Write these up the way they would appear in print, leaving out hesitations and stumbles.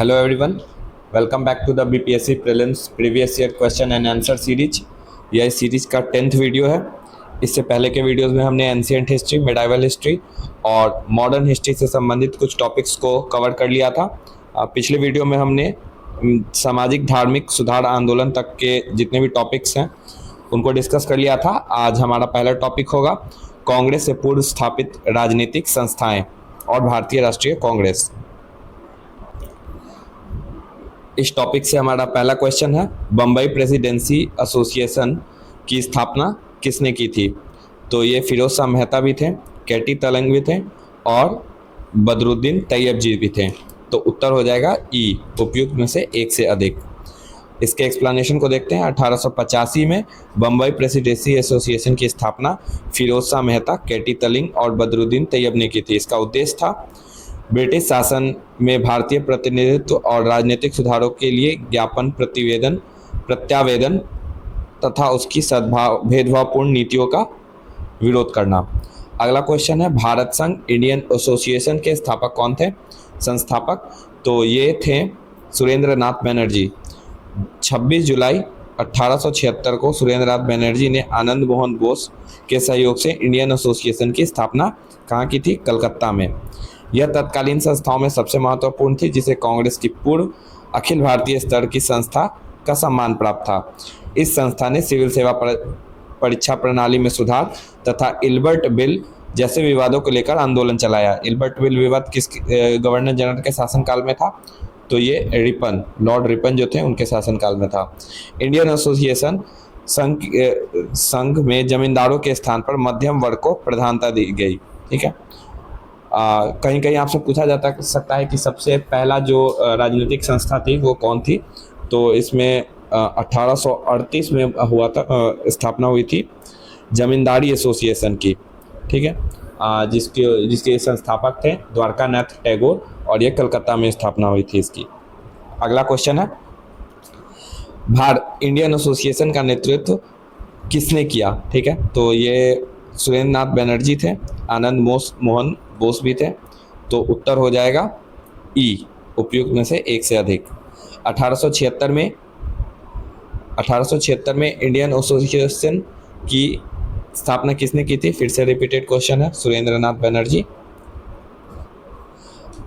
Hello everyone, welcome back to the BPSC Prelims Previous Year Question and Answer series. यह इस series का 10th video है। इससे पहले के वीडियोस में हमने एंशिएंट हिस्ट्री, मिडाइवल हिस्ट्री और मॉडर्न हिस्ट्री से संबंधित कुछ टॉपिक्स को कवर कर लिया था। पिछले वीडियो में हमने सामाजिक धार्मिक सुधार आंदोलन तक के जितने भी टॉपिक्स हैं उनको डिस्कस कर लिया था। आज हमारा पहला टॉपिक होगा कांग्रेस से पूर्व स्थापित राजनीतिक संस्थाएं और भारतीय राष्ट्रीय कांग्रेस। इस टॉपिक से हमारा पहला क्वेश्चन है, बम्बई प्रेसिडेंसी एसोसिएशन की स्थापना किसने की थी? तो ये फिरोज शाह मेहता भी थे, केटी तलंग भी थे और बदरुद्दीन तैयबजी भी थे। तो उत्तर हो जाएगा ई, उपयुक्त में से एक से अधिक। इसके एक्सप्लेनेशन को देखते हैं। 1885 में बम्बई प्रेसिडेंसी एसोसिएशन की स्थापना फिरोज शाह मेहता, केटी तलिंग और बदरुद्दीन तैयब ने की थी। इसका उद्देश्य था ब्रिटिश शासन में भारतीय प्रतिनिधित्व और राजनीतिक सुधारों के लिए ज्ञापन प्रत्यावेदन तथा उसकी भेदभावपूर्ण नीतियों का विरोध करना। अगला क्वेश्चन है, भारत संघ इंडियन एसोसिएशन के स्थापक कौन थे? संस्थापक तो ये थे सुरेंद्र नाथ बनर्जी। 26 जुलाई 1876 को सुरेंद्र नाथ बनर्जी ने आनंद मोहन बोस के सहयोग से इंडियन एसोसिएशन की स्थापना कहाँ की थी? कलकत्ता में। यह तत्कालीन संस्थाओं में सबसे महत्वपूर्ण थी, जिसे कांग्रेस की पूर्व अखिल भारतीय स्तर की संस्था का सम्मान प्राप्त था। इस संस्था ने सिविल सेवा परीक्षा प्रणाली में सुधार तथा इल्बर्ट बिल जैसे विवादों को लेकर आंदोलन चलाया। इल्बर्ट बिल विवाद किस गवर्नर जनरल के शासनकाल में था? तो ये रिपन, लॉर्ड रिपन जो थे उनके शासनकाल में था। इंडियन एसोसिएशन संघ में जमींदारों के स्थान पर मध्यम वर्ग को प्रधानता दी गई। ठीक है, कहीं कहीं आपसे पूछा जाता सकता है कि सबसे पहला जो राजनीतिक संस्था थी वो कौन थी? तो इसमें 1838 में हुआ था, स्थापना हुई थी जमींदारी एसोसिएशन की। ठीक है, जिसके संस्थापक थे द्वारका नाथ टैगोर और ये कलकत्ता में स्थापना हुई थी इसकी। अगला क्वेश्चन है, इंडियन एसोसिएशन का नेतृत्व किसने किया? ठीक है, तो ये सुरेंद्र नाथ बनर्जी थे, आनंद मोहन बोस भी थे। तो उत्तर हो जाएगा ई, उपयुक्त में से एक से अधिक। 1876 में इंडियन एसोसिएशन की स्थापना किसने की थी? फिर से रिपीटेड क्वेश्चन है, सुरेंद्र नाथ बनर्जी।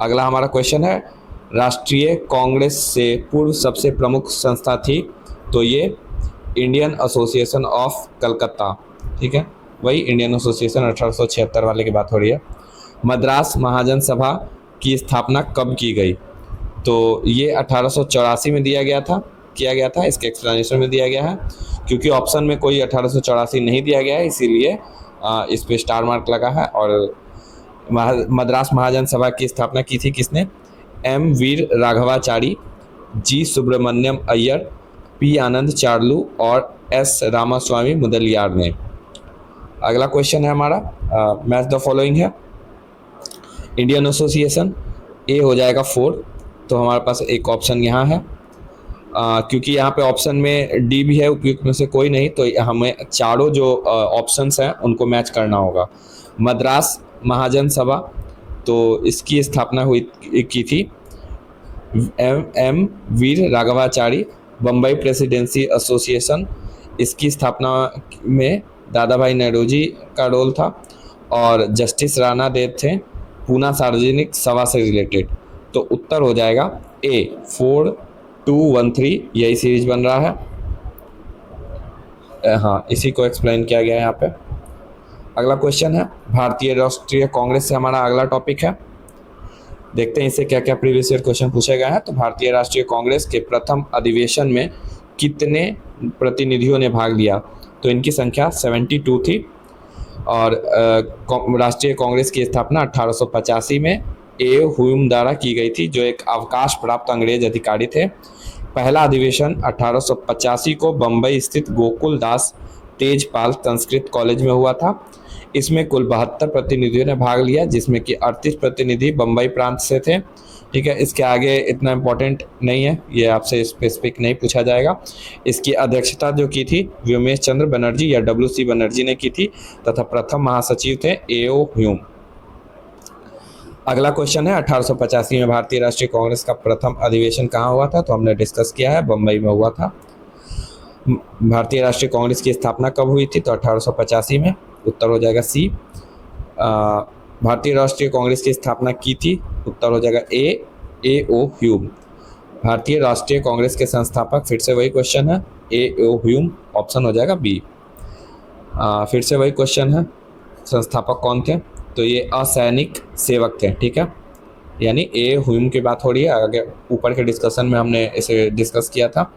अगला हमारा क्वेश्चन है, राष्ट्रीय कांग्रेस से पूर्व सबसे प्रमुख संस्था थी? तो ये इंडियन एसोसिएशन ऑफ कलकत्ता। ठीक है, वही इंडियन एसोसिएशन 1876 वाले की बात हो रही है। मद्रास महाजन सभा की स्थापना कब की गई? तो ये 1884 में किया गया था। इसके एक्सप्लेनेशन में दिया गया है, क्योंकि ऑप्शन में कोई 1884 नहीं दिया गया है, इसीलिए इस पे स्टार मार्क लगा है। और मद्रास महाजन सभा की स्थापना की थी किसने? एम वीर राघवाचारी, जी सुब्रमण्यम अय्यर, पी आनंद चार्लू और एस रामास्वामी मुदलियार ने। अगला क्वेश्चन है हमारा, मैच द फॉलोइंग है। इंडियन एसोसिएशन ए हो जाएगा 4, तो हमारे पास एक ऑप्शन यहाँ है। क्योंकि यहाँ पे ऑप्शन में डी भी है, उपयुक्त में से कोई नहीं, तो हमें चारों जो ऑप्शंस हैं उनको मैच करना होगा। मद्रास महाजन सभा, तो इसकी स्थापना की थी एम वीर राघवाचारी। बम्बई प्रेसिडेंसी एसोसिएशन, इसकी स्थापना में दादा भाई नौरोजी का रोल था और जस्टिस राणा देव थे, पूना सार्वजनिक सभा से रिलेटेड। तो उत्तर हो जाएगा ए, 4213, यही सीरीज बन रहा है। हाँ, इसी को एक्सप्लेन किया गया है यहाँ पे। अगला क्वेश्चन है, भारतीय राष्ट्रीय कांग्रेस से हमारा अगला टॉपिक है। देखते हैं इससे क्या क्या प्रीवियस ईयर क्वेश्चन पूछे गए हैं। तो भारतीय राष्ट्रीय कांग्रेस के प्रथम अधिवेशन में कितने प्रतिनिधियों ने भाग लिया? तो इनकी संख्या 72 थी। और राष्ट्रीय कांग्रेस की स्थापना 1885 में ए ह्यूम द्वारा की गई थी, जो एक अवकाश प्राप्त अंग्रेज अधिकारी थे। पहला अधिवेशन 1885 को बम्बई स्थित गोकुल दास तेजपाल संस्कृत कॉलेज में हुआ था। इसमें कुल 72 प्रतिनिधियों ने भाग लिया, जिसमें कि 38 प्रतिनिधि बम्बई प्रांत से थे। ठीक है, इसके आगे इतना इम्पोर्टेंट नहीं है, ये आपसे स्पेसिफिक नहीं पूछा जाएगा। इसकी अध्यक्षता जो की थी व्योमेश चंद्र बनर्जी या WC बनर्जी ने की थी, तथा प्रथम महासचिव थे AO ह्यूम। अगला क्वेश्चन है 1885 में भारतीय राष्ट्रीय कांग्रेस का प्रथम अधिवेशन कहाँ हुआ था? तो हमने डिस्कस किया है, बम्बई में हुआ था। भारतीय राष्ट्रीय कांग्रेस की स्थापना कब हुई थी? तो 1885 में। उत्तर हो जाएगा सी। भारतीय राष्ट्रीय कांग्रेस की स्थापना की थी? उत्तर हो जाएगा ए ओ ह्यूम। भारतीय राष्ट्रीय कांग्रेस के संस्थापक, फिर से वही क्वेश्चन है, ए ओ ह्यूम। ऑप्शन हो जाएगा बी। फिर से वही क्वेश्चन है, संस्थापक कौन थे? तो ये असैनिक सेवक थे, ठीक है, यानी ए ह्यूम की बात हो रही है। आगे ऊपर के डिस्कशन में हमने इसे डिस्कस किया था।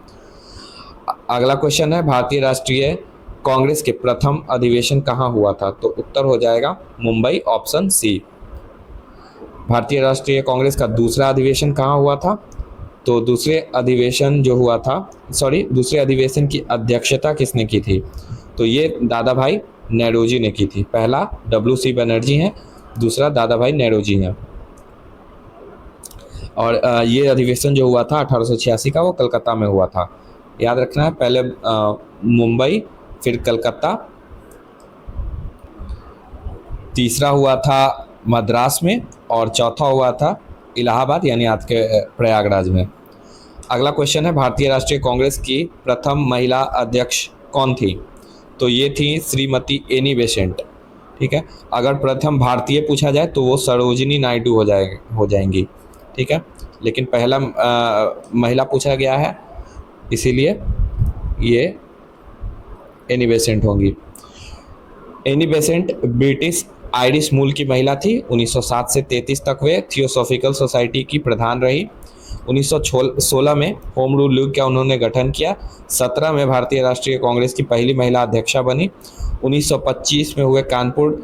अगला क्वेश्चन है भारतीय राष्ट्रीय कांग्रेस के प्रथम अधिवेशन कहाँ हुआ था? तो उत्तर हो जाएगा मुंबई, ऑप्शन सी। भारतीय राष्ट्रीय कांग्रेस का दूसरा अधिवेशन कहाँ हुआ था? तो दूसरे अधिवेशन की अध्यक्षता किसने की थी? तो ये दादा भाई नेहरूजी ने की थी। पहला WC बनर्जी हैं, दूसरा दादा भाई नेहरूजी हैं। और ये अधिवेशन जो हुआ था 1886 का, वो कलकत्ता में हुआ था। याद रखना है, पहले मुंबई, फिर कलकत्ता, तीसरा हुआ था मद्रास में, और चौथा हुआ था इलाहाबाद यानी आज के प्रयागराज में। अगला क्वेश्चन है भारतीय राष्ट्रीय कांग्रेस की प्रथम महिला अध्यक्ष कौन थी? तो ये थी श्रीमती एनी बेसेंट, ठीक है। अगर प्रथम भारतीय पूछा जाए तो वो सरोजिनी नायडू हो जाएंगी, ठीक है, लेकिन पहला महिला पूछा गया है, इसीलिए ये एनी बेसेंट होंगी। एनी बेसेंट ब्रिटिश आयरिश मूल की महिला थी। 1907 से 33 तक वे थियोसॉफिकल सोसाइटी की प्रधान रही। 1916 में होम रूल लीग का उन्होंने गठन किया। 17 में भारतीय राष्ट्रीय कांग्रेस की पहली महिला अध्यक्षा बनी। 1925 में हुए कानपुर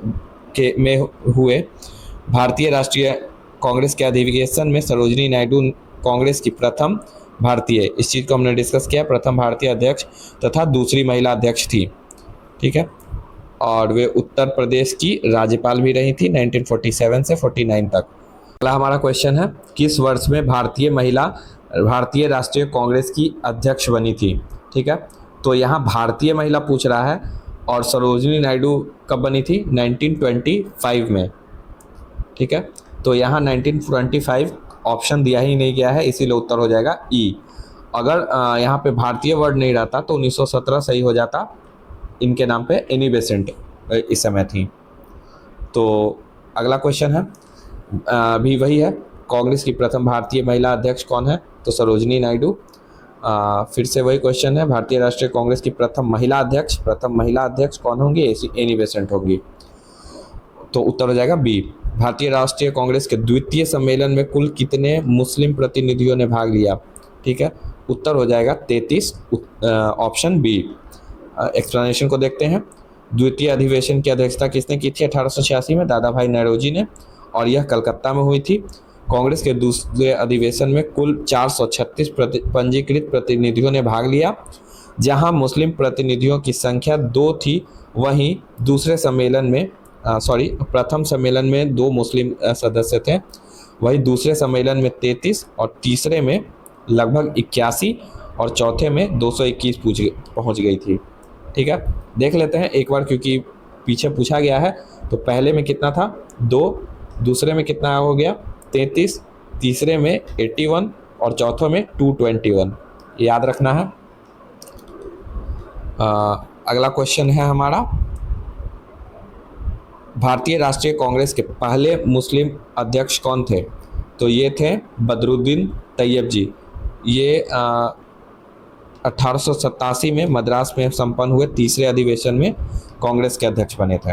में हुए भारतीय राष्ट्रीय कांग्रेस के अधिवेशन में सरोजिनी नायडू कांग्रेस की प्रथम भारतीय, इस चीज़ को हमने डिस्कस किया, प्रथम भारतीय अध्यक्ष तथा दूसरी महिला अध्यक्ष थी, ठीक है। और वे उत्तर प्रदेश की राज्यपाल भी रही थी 1947 से 49 तक। अगला हमारा क्वेश्चन है, किस वर्ष में भारतीय राष्ट्रीय कांग्रेस की अध्यक्ष बनी थी? ठीक है, तो यहाँ भारतीय महिला पूछ रहा है, और सरोजिनी नायडू कब बनी थी? 1925 में, ठीक है। तो यहाँ 1925 ऑप्शन दिया ही नहीं गया है, इसीलिए उत्तर हो जाएगा ई। अगर यहाँ पे भारतीय वर्ड नहीं रहता तो 1917 सही हो जाता। इनके नाम पे एनी बेसेंट इस समय थी। तो अगला क्वेश्चन है भी वही है, कांग्रेस की प्रथम भारतीय महिला अध्यक्ष कौन है? तो सरोजिनी नायडू। फिर से वही क्वेश्चन है, भारतीय राष्ट्रीय कांग्रेस की प्रथम महिला अध्यक्ष कौन होंगी? एनी बेसेंट होंगी। तो उत्तर हो जाएगा बी। भारतीय राष्ट्रीय कांग्रेस के द्वितीय सम्मेलन में कुल कितने मुस्लिम प्रतिनिधियों ने भाग लिया? ठीक है, उत्तर हो जाएगा 33, ऑप्शन बी। एक्सप्लेनेशन को देखते हैं। द्वितीय अधिवेशन की अध्यक्षता किसने की थी 1886 में? दादा भाई नेहरूजी ने, और यह कलकत्ता में हुई थी। कांग्रेस के दूसरे अधिवेशन में कुल 436 पंजीकृत प्रतिनिधियों ने भाग लिया। जहां मुस्लिम प्रतिनिधियों की संख्या 2 थी, वहीं प्रथम सम्मेलन में 2 मुस्लिम सदस्य थे, वहीं दूसरे सम्मेलन में 33 और तीसरे में लगभग 81 और चौथे में 221 पहुंच गई थी, ठीक है। देख लेते हैं एक बार, क्योंकि पीछे पूछा गया है। तो पहले में कितना था? 2, दूसरे में कितना हो गया? 33, तीसरे में 81 और चौथे में 221, याद रखना है। अगला क्वेश्चन है हमारा, भारतीय राष्ट्रीय कांग्रेस के पहले मुस्लिम अध्यक्ष कौन थे? तो ये थे बदरुद्दीन तैयब जी। ये 1887 में मद्रास में संपन्न हुए तीसरे अधिवेशन में कांग्रेस के अध्यक्ष बने थे।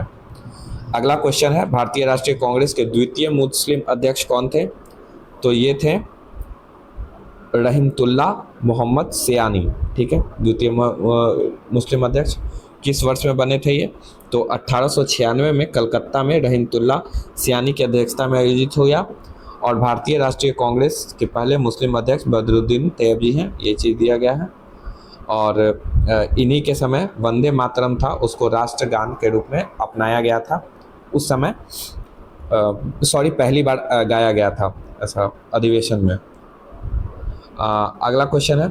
अगला क्वेश्चन है, भारतीय राष्ट्रीय कांग्रेस के द्वितीय मुस्लिम अध्यक्ष कौन थे? तो ये थे रहमतुल्लाह मोहम्मद सियानी, ठीक है, द्वितीय मुस्लिम अध्यक्ष। किस वर्ष में बने थे ये? तो 1896 में कलकत्ता में रहमतुल्लाह सियानी की अध्यक्षता में आयोजित हुआ। और भारतीय राष्ट्रीय कांग्रेस के पहले मुस्लिम अध्यक्ष बदरुद्दीन तैयब जी हैं, ये चीज़ दिया गया है। और इन्हीं के समय वंदे मातरम था, उसको राष्ट्रगान के रूप में अपनाया गया था उस समय, पहली बार गाया गया था ऐसा अधिवेशन में। अगला क्वेश्चन है,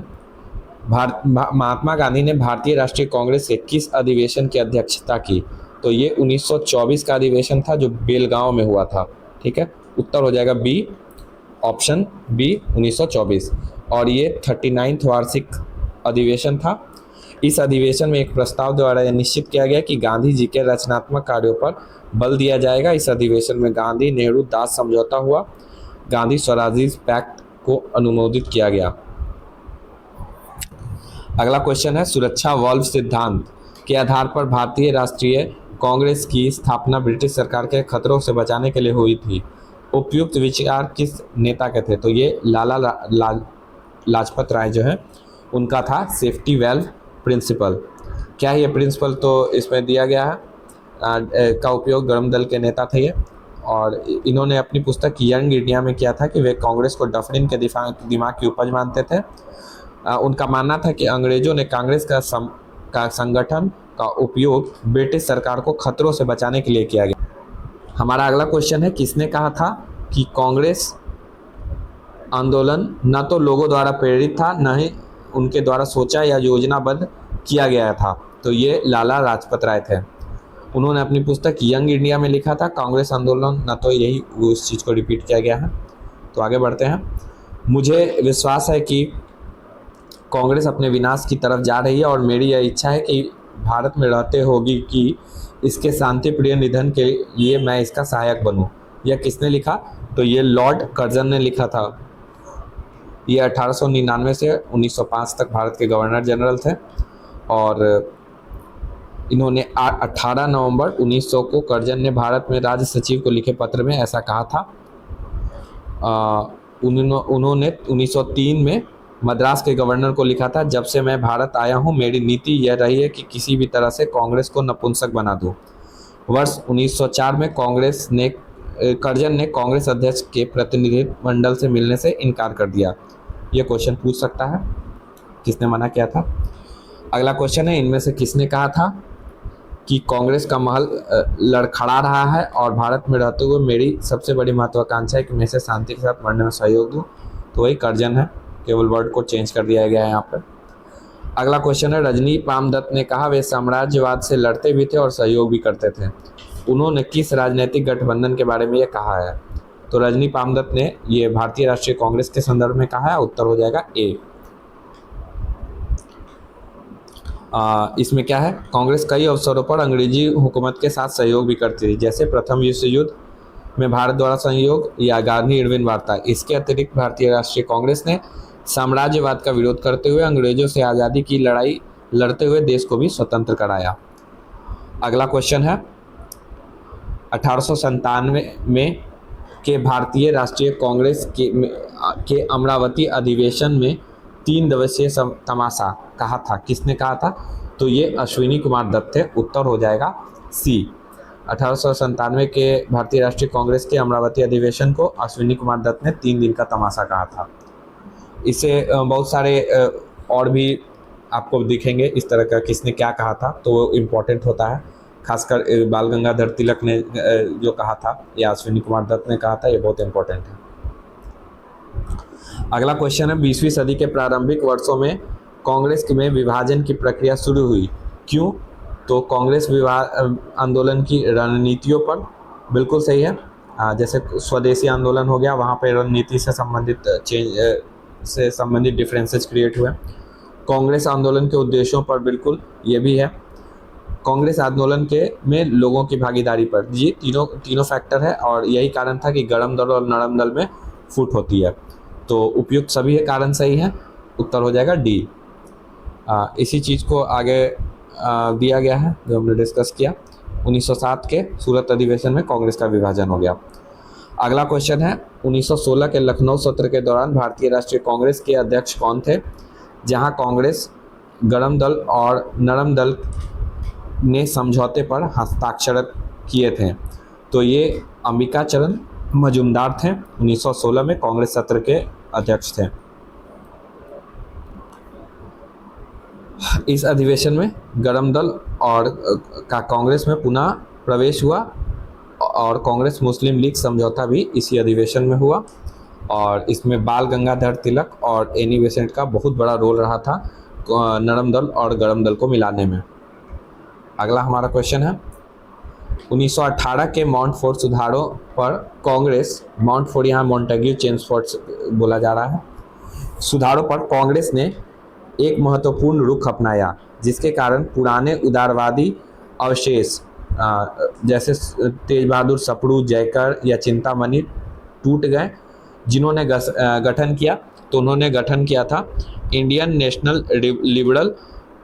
महात्मा गांधी ने भारतीय राष्ट्रीय कांग्रेस के किस अधिवेशन की अध्यक्षता की? तो ये 1924 का अधिवेशन था, जो बेलगांव में हुआ था, ठीक है। उत्तर हो जाएगा बी, ऑप्शन बी 1924। और ये 39वां वार्षिक अधिवेशन था। इस अधिवेशन में एक प्रस्ताव द्वारा यह निश्चित किया गया कि गांधी जी के रचनात्मक कार्यों पर बल दिया जाएगा। इस अधिवेशन में गांधी नेहरू दास समझौता हुआ, गांधी स्वराज पैक्ट को अनुमोदित किया गया। अगला क्वेश्चन है, सुरक्षा वाल्व सिद्धांत के आधार पर भारतीय राष्ट्रीय कांग्रेस की स्थापना ब्रिटिश सरकार के खतरों से बचाने के लिए हुई थी। उपयुक्त विचार किस नेता के थे? तो ये लाजपत राय जो है उनका था सेफ्टी वेल्व प्रिंसिपल। क्या है ये प्रिंसिपल? तो इसमें दिया गया है का उपयोग गर्म दल के नेता थे ये, और इन्होंने अपनी पुस्तक यंग इंडिया में किया था कि वे कांग्रेस को डफरिन के दिमाग की उपज मानते थे। उनका मानना था कि अंग्रेजों ने कांग्रेस का संगठन का उपयोग ब्रिटिश सरकार को खतरों से बचाने के लिए किया गया। हमारा अगला क्वेश्चन है, किसने कहा था कि कांग्रेस आंदोलन न तो लोगों द्वारा प्रेरित था, न ही उनके द्वारा सोचा या योजनाबद्ध किया गया था? तो ये लाला लाजपत राय थे। उन्होंने अपनी पुस्तक यंग इंडिया में लिखा था कांग्रेस आंदोलन न तो, यही उस चीज़ को रिपीट किया गया है। तो आगे बढ़ते हैं। मुझे विश्वास है कि कांग्रेस अपने विनाश की तरफ जा रही है और मेरी यह इच्छा है कि भारत में रहते होगी कि इसके शांति प्रिय निधन के लिए मैं इसका सहायक बनूं। यह किसने लिखा? तो ये लॉर्ड कर्जन ने लिखा था। ये 1899 से 1905 तक भारत के गवर्नर जनरल थे और इन्होंने 18 नवंबर 1900 को कर्जन ने भारत में राज्य सचिव को लिखे पत्र में ऐसा कहा था। उन्होंने 1903 में मद्रास के गवर्नर को लिखा था, जब से मैं भारत आया हूं मेरी नीति यह रही है कि किसी भी तरह से कांग्रेस को नपुंसक बना दूं। वर्ष 1904 में कर्जन ने कांग्रेस अध्यक्ष के प्रतिनिधिमंडल से मिलने से इनकार कर दिया। यह क्वेश्चन पूछ सकता है, किसने मना किया था? अगला क्वेश्चन है, इनमें से किसने कहा था कि कांग्रेस का महल लड़खड़ा रहा है और भारत में रहते हुए मेरी सबसे बड़ी महत्वाकांक्षा है कि मैं इसे शांति के साथ मरने में सहयोग दूं? तो वही कर्जन है, केवल वर्ड को चेंज कर दिया गया है यहाँ पर। अगला क्वेश्चन है, रजनी पामदत्त ने कहा वे साम्राज्यवाद से लड़ते भी थे और सहयोग भी करते थे। उन्होंने किस राजनीतिक गठबंधन के बारे में ये कहा है? तो रजनी पामदत्त ने ये भारतीय राष्ट्रीय कांग्रेस के संदर्भ में कहा है। उत्तर हो जाएगा ए। इसमें क्या है, कांग्रेस कई अवसरों पर अंग्रेजी हुकूमत के साथ सहयोग भी करती थी, जैसे प्रथम विश्व युद्ध में भारत द्वारा सहयोग या गांधी इरविन वार्ता। इसके अतिरिक्त भारतीय राष्ट्रीय कांग्रेस ने साम्राज्यवाद का विरोध करते हुए अंग्रेजों से आज़ादी की लड़ाई लड़ते हुए देश को भी स्वतंत्र कराया। अगला क्वेश्चन है, 1897 में के भारतीय राष्ट्रीय कांग्रेस के अमरावती अधिवेशन में 3 दिवसीय तमाशा कहा था, किसने कहा था? तो ये अश्विनी कुमार दत्त थे। उत्तर हो जाएगा सी। 1897 के भारतीय राष्ट्रीय कांग्रेस के अमरावती अधिवेशन को अश्विनी कुमार दत्त ने 3 दिन का तमाशा कहा था। इसे बहुत सारे और भी आपको दिखेंगे इस तरह का किसने क्या कहा था, तो वो इम्पोर्टेंट होता है। खासकर बाल गंगाधर तिलक ने जो कहा था या अश्विनी कुमार दत्त ने कहा था, ये बहुत इम्पोर्टेंट है। अगला क्वेश्चन है, 20वीं सदी के प्रारंभिक वर्षों में कांग्रेस में विभाजन की प्रक्रिया शुरू हुई, क्यों? तो कांग्रेस आंदोलन की रणनीतियों पर। बिल्कुल सही है। जैसे स्वदेशी आंदोलन हो गया, वहाँ पर रणनीति से संबंधित डिफरेंसेस क्रिएट हुए। कांग्रेस आंदोलन के उद्देश्यों पर बिल्कुल ये भी है। कांग्रेस आंदोलन में लोगों की भागीदारी पर, ये तीनों फैक्टर है और यही कारण था कि गर्म दल और नरम दल में फूट होती है। तो उपयुक्त सभी कारण सही है। उत्तर हो जाएगा डी। इसी चीज़ को आगे दिया गया है जो हमने डिस्कस किया। 1907 के सूरत अधिवेशन में कांग्रेस का विभाजन हो गया। अगला क्वेश्चन है, 1916 के लखनऊ सत्र के दौरान भारतीय राष्ट्रीय कांग्रेस के अध्यक्ष कौन थे, जहां कांग्रेस गर्म दल और नरम दल ने समझौते पर हस्ताक्षर किए थे? तो ये अंबिका चरण मजूमदार थे। 1916 में कांग्रेस सत्र के अध्यक्ष थे। इस अधिवेशन में गर्म दल और का कांग्रेस में पुनः प्रवेश हुआ और कांग्रेस मुस्लिम लीग समझौता भी इसी अधिवेशन में हुआ और इसमें बाल गंगाधर तिलक और एनी बेसेंट का बहुत बड़ा रोल रहा था नरम दल और गर्म दल को मिलाने में। अगला हमारा क्वेश्चन है, 1918 के माउंटफोर्ट सुधारों पर कांग्रेस, माउंटफोर्ट यहाँ मॉन्टेग्यू चेम्सफोर्ड बोला जा रहा है, सुधारों पर कांग्रेस ने एक महत्वपूर्ण रुख अपनाया, जिसके कारण पुराने उदारवादी अवशेष जैसे तेज बहादुर सप्रू, जयकर या चिंतामणि टूट गए। जिन्होंने गठन किया, तो उन्होंने गठन किया था इंडियन नेशनल लिबरल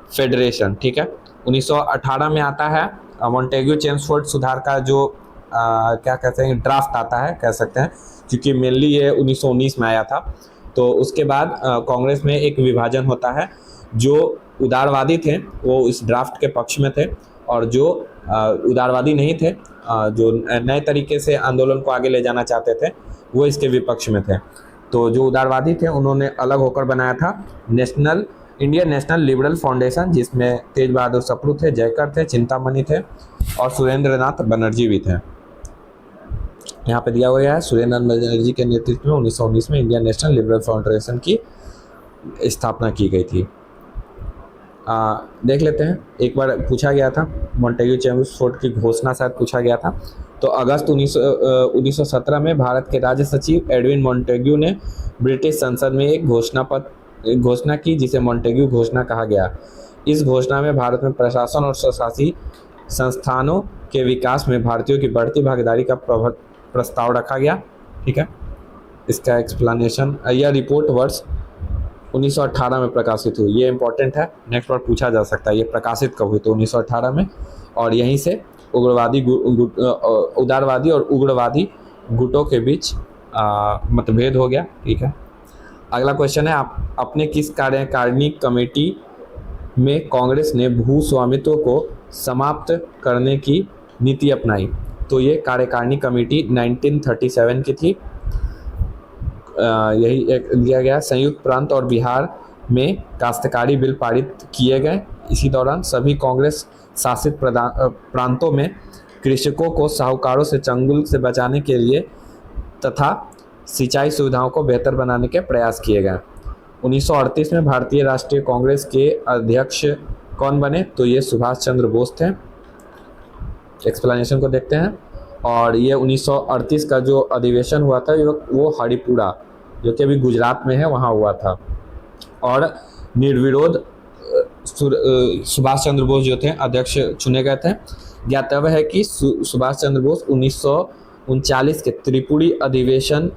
फेडरेशन। ठीक है, 1918 में आता है मॉन्टेग्यू चेम्सफोर्ड सुधार का जो क्या कहते हैं ड्राफ्ट आता है, कह सकते हैं, क्योंकि मेनली ये 1919 में आया था। तो उसके बाद कांग्रेस में एक विभाजन होता है, जो उदारवादी थे वो इस ड्राफ्ट के पक्ष में थे, और जो उदारवादी नहीं थे, जो नए तरीके से आंदोलन को आगे ले जाना चाहते थे, वो इसके विपक्ष में थे। तो जो उदारवादी थे उन्होंने अलग होकर बनाया था इंडियन नेशनल लिबरल फाउंडेशन, जिसमें तेज बहादुर सप्रू थे, जयकर थे, चिंतामणि थे और सुरेंद्रनाथ बनर्जी भी थे। यहाँ पे दिया हुआ है सुरेंद्रनाथ बनर्जी के नेतृत्व में 1919 में इंडियन नेशनल लिबरल फाउंडेशन की स्थापना की गई थी। देख लेते हैं, एक बार पूछा गया था मॉन्टेग्यू चेम्सफोर्ड की घोषणा शायद पूछा गया था। तो अगस्त 1917 में भारत के राज्य सचिव एडविन मॉन्टेग्यू ने ब्रिटिश संसद में एक घोषणा की, जिसे मॉन्टेग्यू घोषणा कहा गया। इस घोषणा में भारत में प्रशासन और स्वशासी संस्थानों के विकास में भारतीयों की बढ़ती भागीदारी का प्रस्ताव रखा गया। ठीक है, इसका एक्सप्लेनेशन, यह रिपोर्ट वर्ष 1918 में प्रकाशित हुई। ये इंपॉर्टेंट है, नेक्स्ट बार पूछा जा सकता है ये प्रकाशित कब हुई, तो 1918 में। और यहीं से उदारवादी और उग्रवादी गुटों के बीच मतभेद हो गया। ठीक है, अगला क्वेश्चन है, आप अपने किस कार्यकारिणी कमेटी में कांग्रेस ने भू स्वामित्व को समाप्त करने की नीति अपनाई? तो ये कार्यकारिणी कमेटी 1937 की थी। यही एक दिया गया, संयुक्त प्रांत और बिहार में काश्तकारी बिल पारित किए गए। इसी दौरान सभी कांग्रेस शासित प्रांतों में कृषकों को साहूकारों से चंगुल से बचाने के लिए तथा सिंचाई सुविधाओं को बेहतर बनाने के प्रयास किए गए। 1938 में भारतीय राष्ट्रीय कांग्रेस के अध्यक्ष कौन बने? तो ये सुभाष चंद्र बोस थे। एक्सप्लेनेशन को देखते हैं। और ये 1938 का जो अधिवेशन हुआ था वो हरिपुरा, जो कि अभी गुजरात में है, वहाँ हुआ था। और निर्विरोध सुभाष चंद्र बोस जो थे अध्यक्ष चुने गए थे। ज्ञातव्य है कि सुभाष चंद्र बोस 1939 के त्रिपुरी अधिवेशन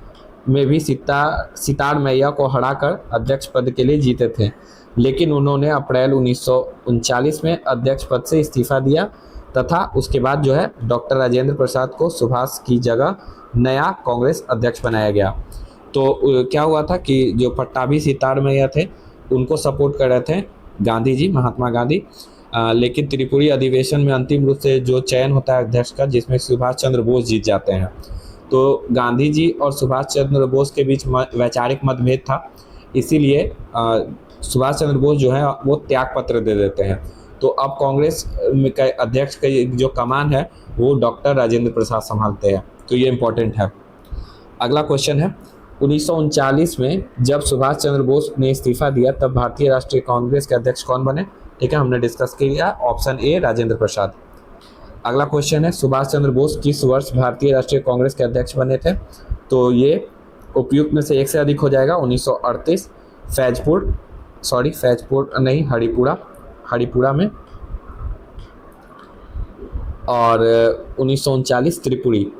में भी सितार मैया को हराकर अध्यक्ष पद के लिए जीते थे, लेकिन उन्होंने अप्रैल 1939 में अध्यक्ष पद से इस्तीफा दिया तथा उसके बाद जो है डॉक्टर राजेंद्र प्रसाद को सुभाष की जगह नया कांग्रेस अध्यक्ष बनाया गया। तो क्या हुआ था कि जो पट्टाभी सितार मैया थे उनको सपोर्ट कर रहे थे गांधी जी, महात्मा गांधी, लेकिन त्रिपुरी अधिवेशन में अंतिम रूप से जो चयन होता है अध्यक्ष का, जिसमें सुभाष चंद्र बोस जीत जाते हैं। तो गांधी जी और सुभाष चंद्र बोस के बीच वैचारिक मतभेद था, इसीलिए सुभाष चंद्र बोस जो है वो त्याग पत्र दे देते हैं। तो अब कांग्रेस का अध्यक्ष का जो कमान है वो डॉक्टर राजेंद्र प्रसाद संभालते हैं। तो ये इम्पोर्टेंट है। अगला क्वेश्चन है, 1939 में जब सुभाष चंद्र बोस ने इस्तीफा दिया तब भारतीय राष्ट्रीय कांग्रेस के अध्यक्ष कौन बने? ठीक है, हमने डिस्कस किया, ऑप्शन ए राजेंद्र प्रसाद। अगला क्वेश्चन है, सुभाष चंद्र बोस किस वर्ष भारतीय राष्ट्रीय कांग्रेस के अध्यक्ष बने थे? तो ये उपयुक्त में से एक से अधिक हो जाएगा। 1938 हरिपुरा में, और 1939 त्रिपुरी।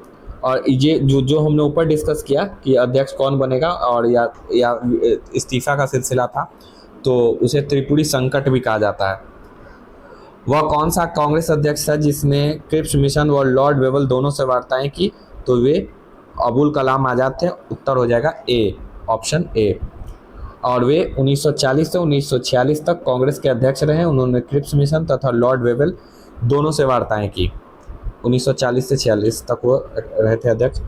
और ये जो हमने ऊपर डिस्कस किया कि अध्यक्ष कौन बनेगा और या इस्तीफा का सिलसिला था, तो उसे त्रिपुरी संकट भी कहा जाता है। वह कौन सा कांग्रेस अध्यक्ष था जिसने क्रिप्स मिशन व लॉर्ड वेवल दोनों से वार्ताएं की? तो वे अबुल कलाम आज़ाद थे। उत्तर हो जाएगा ए, ऑप्शन ए। और वे 1940 से 1946 तक कांग्रेस के अध्यक्ष रहे। उन्होंने क्रिप्स मिशन तथा लॉर्ड वेवल दोनों से वार्ताएं की। 1940 से 46 तक वो रहे थे अध्यक्ष।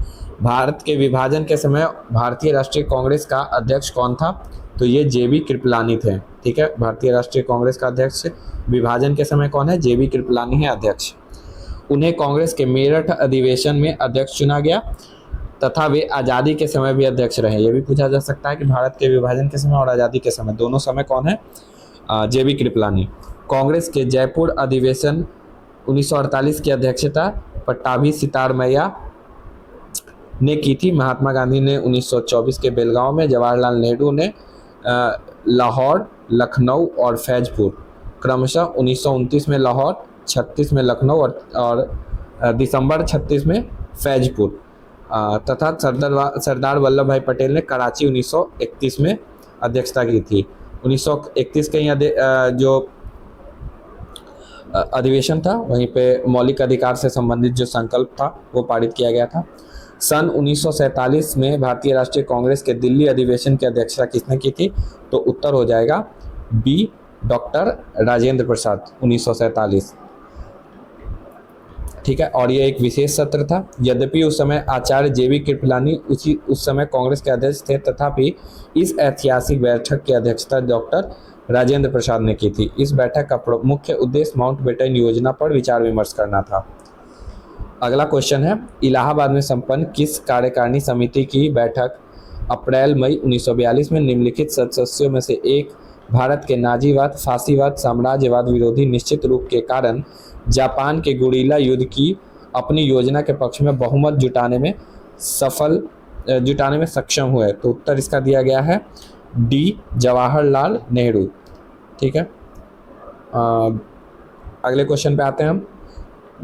भारत के विभाजन के समय भारतीय राष्ट्रीय कांग्रेस का अध्यक्ष कौन था? तो ये जेबी कृपलानी थे। ठीक है, भारतीय राष्ट्रीय कांग्रेस का अध्यक्ष विभाजन के समय कौन है? जेबी कृपलानी है अध्यक्ष। उन्हें कांग्रेस के मेरठ अधिवेशन में अध्यक्ष चुना गया तथा वे आज़ादी के समय भी अध्यक्ष रहे। ये भी पूछा जा सकता है कि भारत के विभाजन के समय और आज़ादी के समय, दोनों समय कौन है? जेबी कृपलानी। कांग्रेस के जयपुर अधिवेशन 1948 की अध्यक्षता पट्टाभी सितारमैया ने की थी। महात्मा गांधी ने 1924 के बेलगांव में, जवाहरलाल नेहरू ने लाहौर, लखनऊ और फैजपुर, क्रमशः 1929 में लाहौर, 36 में लखनऊ और दिसंबर 36 में फैजपुर, तथा सरदार वल्लभ भाई पटेल ने कराची 1931 में अध्यक्षता की थी। 1931 के जो अधिवेशन था वहीं पे मौलिक अधिकार से संबंधित जो संकल्प था वो पारित किया गया था। सन 1947 में भारतीय राष्ट्रीय कांग्रेस के दिल्ली अधिवेशन की अध्यक्षता किसने की थी? तो उत्तर हो जाएगा बी, डॉक्टर राजेंद्र प्रसाद, 1947। ठीक है, और ये एक विशेष सत्र था। यद्यपि उस समय आचार्य जेबी कृपलानी उस समय कांग्रेस के अध्यक्ष थे, तथापि इस ऐतिहासिक बैठक की अध्यक्षता डॉक्टर राजेंद्र प्रसाद ने की थी। इस बैठक का मुख्य उद्देश्य माउंटबेटन योजना पर विचार विमर्श करना था। अगला क्वेश्चन है, इलाहाबाद में संपन्न किस कार्यकारिणी समिति की बैठक अप्रैल मई 1942 में निम्नलिखित सदस्यों में से एक भारत के नाजीवाद, फासीवाद, साम्राज्यवाद विरोधी निश्चित रूप के कारण जापान के गुरिल्ला युद्ध की अपनी योजना के पक्ष में बहुमत जुटाने में सक्षम हुए? तो उत्तर इसका दिया गया है डी, जवाहरलाल नेहरू। ठीक है, अगले क्वेश्चन पे आते हैं हम।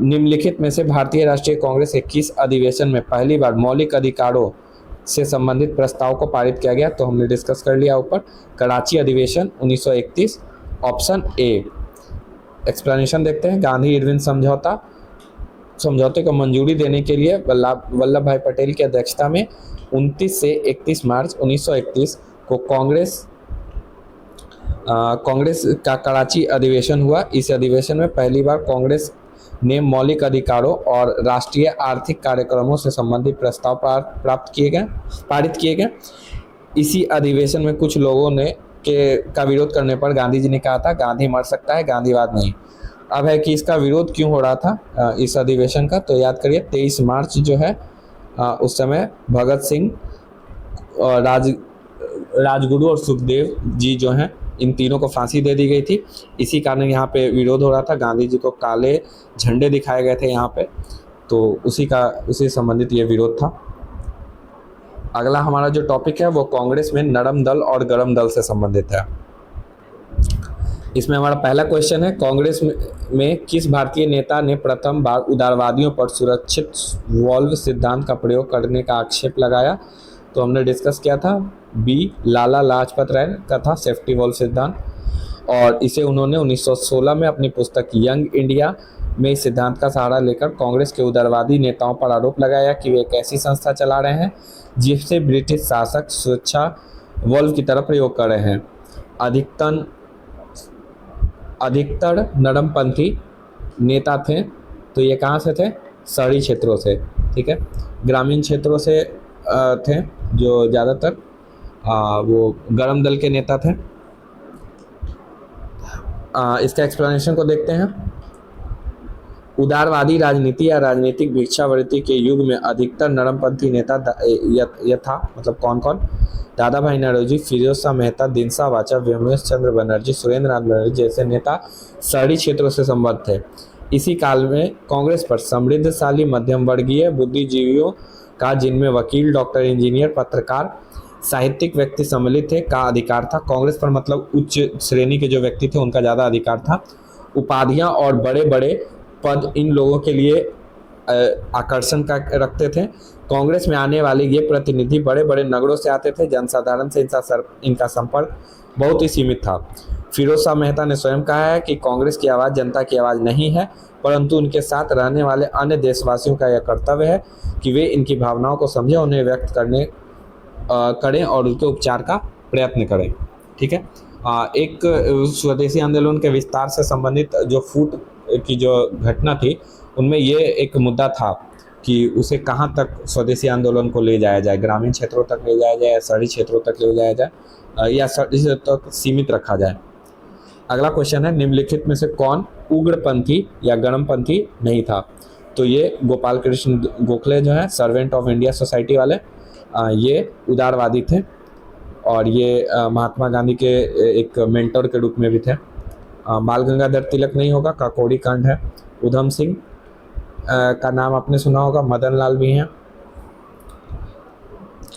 निम्नलिखित में से भारतीय राष्ट्रीय कांग्रेस के किस अधिवेशन में पहली बार मौलिक अधिकारों से संबंधित प्रस्ताव को पारित किया गया? तो हमने डिस्कस कर लिया ऊपर, कराची अधिवेशन 1931, ऑप्शन ए। एक्सप्लेनेशन देखते हैं। गांधी इरविन समझौते को मंजूरी देने के लिए वल्लभ भाई पटेल की अध्यक्षता में 29 से 31 मार्च 1931 को कांग्रेस का कराची अधिवेशन हुआ। इस अधिवेशन में पहली बार कांग्रेस ने मौलिक अधिकारों और राष्ट्रीय आर्थिक कार्यक्रमों से संबंधित प्रस्ताव पारित किए गए। इसी अधिवेशन में कुछ लोगों ने का विरोध करने पर गांधी जी ने कहा था गांधी मर सकता है, गांधीवाद नहीं। अब है कि इसका विरोध क्यों हो रहा था इस अधिवेशन का? तो याद करिए 23 मार्च जो है उस समय भगत सिंह और राजगुरु और सुखदेव जी जो हैं, इन तीनों को फांसी दे दी गई थी। इसी कारण यहाँ पे विरोध हो रहा था। गांधी जी को काले झंडे दिखाए गए थे यहाँ पे, तो उसी संबंधित ये विरोध था। अगला हमारा जो टॉपिक है वो कांग्रेस में नरम दल और गरम दल से संबंधित है। इसमें हमारा पहला क्वेश्चन है, कांग्रेस में किस भारतीय नेता ने प्रथम बार उदारवादियों पर सुरक्षित वॉल्व सिद्धांत का प्रयोग करने का आक्षेप लगाया? तो हमने डिस्कस किया था बी, लाला लाजपत राय का था सेफ्टी वॉल्व सिद्धांत, और इसे उन्होंने 1916 में अपनी पुस्तक यंग इंडिया में इस सिद्धांत का सहारा लेकर कांग्रेस के उदारवादी नेताओं पर आरोप लगाया कि वे एक ऐसी संस्था चला रहे हैं जिससे ब्रिटिश शासक सुरक्षा वॉल्व की तरफ प्रयोग कर रहे हैं। अधिकतर नरमपंथी नेता थे, तो ये कहाँ से थे? शहरी क्षेत्रों से। ठीक है, ग्रामीण क्षेत्रों से थे जो ज़्यादातर वो गरम दल के नेता थे। इसका एक्सप्लेनेशन को देखते हैं। उदारवादी राजनीति या राजनीतिक भिक्षावृत्ति के युग में अधिकतर नरमपंथी नेता यथा मतलब कौन कौन? दादा भाई नौरोजी, फिरोज शाह मेहता, दिनसा वाचा, व्योमेश चंद्र बनर्जी, सुरेंद्र नाथ बनर्जी जैसे नेता शहरी क्षेत्रों से संबद्ध थे। इसी काल में कांग्रेस पर समृद्धशाली मध्यम वर्गीय बुद्धिजीवियों का, जिनमें वकील, डॉक्टर, इंजीनियर, पत्रकार, साहित्यिक व्यक्ति सम्मिलित थे, का अधिकार था। कांग्रेस पर मतलब उच्च श्रेणी के जो व्यक्ति थे उनका ज़्यादा अधिकार था। उपाधियां और बड़े बड़े पद इन लोगों के लिए आकर्षण का रखते थे। कांग्रेस में आने वाले ये प्रतिनिधि बड़े बड़े नगरों से आते थे। जनसाधारण से इनका संपर्क बहुत ही सीमित था। फिरोज शाह मेहता ने स्वयं कहा है कि कांग्रेस की आवाज़ जनता की आवाज़ नहीं है, परंतु उनके साथ रहने वाले अन्य देशवासियों का यह कर्तव्य है कि वे इनकी भावनाओं को समझें, उन्हें व्यक्त करें और उनके उपचार का प्रयत्न करें। ठीक है, एक स्वदेशी आंदोलन के विस्तार से संबंधित जो फूट की जो घटना थी उनमें ये एक मुद्दा था कि उसे कहाँ तक स्वदेशी आंदोलन को ले जाया जाए, ग्रामीण क्षेत्रों तक ले जाया जाए या शहरी क्षेत्रों तक ले जाया जाए या शहरी क्षेत्रों तक सीमित रखा जाए। अगला क्वेश्चन है, निम्नलिखित में से कौन उग्रपंथी या गरमपंथी नहीं था? तो ये गोपाल कृष्ण गोखले जो है सर्वेंट ऑफ इंडिया सोसाइटी वाले, ये उदारवादी थे और ये महात्मा गांधी के एक मेंटर के रूप में भी थे। बाल गंगाधर तिलक नहीं होगा, काकोड़ी कांड है। उधम सिंह का नाम आपने सुना होगा, मदन लाल भी हैं।